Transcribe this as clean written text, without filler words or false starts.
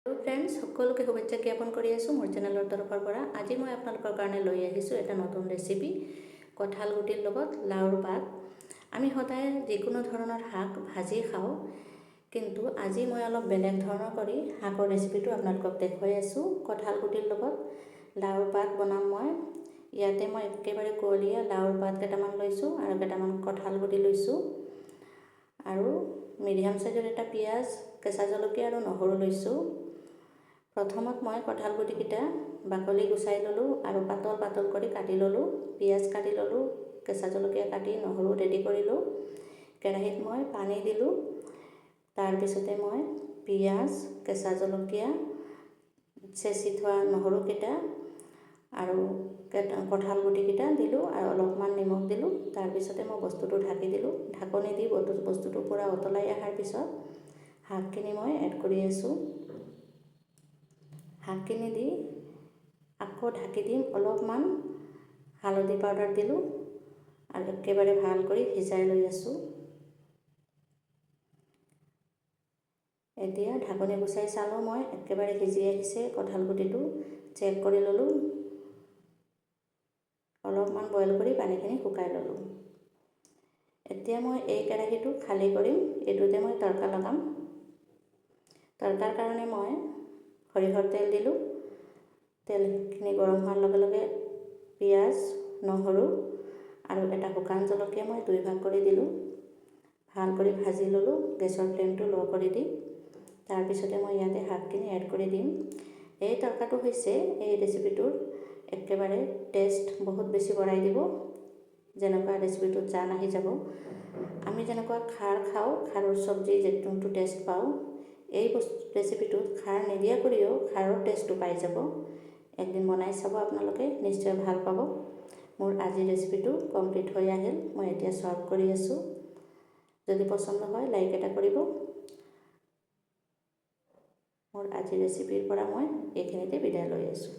Hello friends, সকলোকে শুভেচ্ছা জ্ঞাপন কৰি আছোঁ মোৰ চেনেলৰ তৰফৰ পৰা। আজি মই আপোনালোকৰ কাৰণে লৈ আহিছোঁ এটা নতুন ৰেচিপি, কঁঠাল গুটিৰ লগত লাউৰ পাত। আমি সদায় যিকোনো ধৰণৰ শাক ভাজি খাওঁ, কিন্তু আজি মই অলপ বেলেগ ধৰণৰ কৰি শাকৰ ৰেচিপিটো আপোনালোকক দেখুৱাই আছোঁ। কঁঠাল গুটিৰ লগত লাউৰ পাত বনাম মই। ইয়াতে মই একেবাৰে কুঁৱলীয়া লাউৰ পাত কেইটামান লৈছোঁ আৰু কেইটামান কঁঠাল গুটি লৈছোঁ আৰু মিডিয়াম সাইজৰ এটা পিঁয়াজ, কেঁচা জলকীয়া আৰু নহৰু লৈছোঁ। প্ৰথমত মই কঁঠাল গুটিকেইটা বাকলি গুচাই ল'লোঁ আৰু পাতল পাতল কৰি কাটি ল'লোঁ। পিঁয়াজ কাটি ল'লোঁ, কেঁচা জলকীয়া কাটি নহৰু ৰেডি কৰিলোঁ। কেৰাহীত মই পানী দিলোঁ। তাৰপিছতে মই পিঁয়াজ, কেঁচা জলকীয়া, চেঁচি থোৱা নহৰুকেইটা আৰু কঁঠাল গুটিকেইটা দিলোঁ আৰু অলপমান নিমখ দিলোঁ। তাৰপিছতে মই বস্তুটো ঢাকি দিলোঁ। ঢাকনি দি বস্তুটো পূৰা উতলাই অহাৰ পিছত শাকখিনি মই এড কৰি আছোঁ। শাকখিনি দি আকৌ ঢাকি দিম। অলপমান হালধি পাউডাৰ দিলোঁ আৰু একেবাৰে ভাল কৰি সিজাই লৈ আছোঁ। এতিয়া ঢাকনি গুচাই চালোঁ, মই একেবাৰে সিজি আহিছে। কঁঠাল গুটিটো চেক কৰি ল'লোঁ। অলপমান বইল কৰি পানীখিনি শুকাই ল'লোঁ। এতিয়া মই এই কেৰাহীটো খালী কৰিম। এইটোতে মই তৰকা লগাম। তৰকাৰ কাৰণে মই সৰিয়হৰ তেল দিলোঁ। তেলখিনি গৰম হোৱাৰ লগে লগে পিঁয়াজ, নহৰু আৰু এটা শুকান জলকীয়া মই 2 ভাগ কৰি দিলোঁ। ভাল কৰি ভাজি ল'লোঁ গেছৰ ফ্লেমটো ল' কৰি দি। তাৰপিছতে মই ইয়াতে শাকখিনি এড কৰি দিম। এই তৰকাটো হৈছে এই ৰেচিপিটোৰ একেবাৰে টেষ্ট বহুত বেছি বঢ়াই দিব। যেনেকুৱা ৰেচিপিটোত জান আহি যাব। আমি যেনেকুৱা খাৰ খাওঁ, খাৰৰ চব্জি যোনটো টেষ্ট পাওঁ, এই ৰেচিপিটোত খাৰ নিদিয়া কৰিও খাৰৰ টেষ্টটো পাই যাব। একদিন বনাই চাব আপোনালোকে, নিশ্চয় ভাল পাব। মোৰ আজিৰ ৰেচিপিটো কমপ্লিট হৈ আহিল। মই এতিয়া চাৰ্ভ কৰি আছোঁ। যদি পচন্দ হয় লাইক এটা কৰিব। মোৰ আজিৰ ৰেচিপিৰ পৰা মই এইখিনিতে বিদায় লৈ আছোঁ।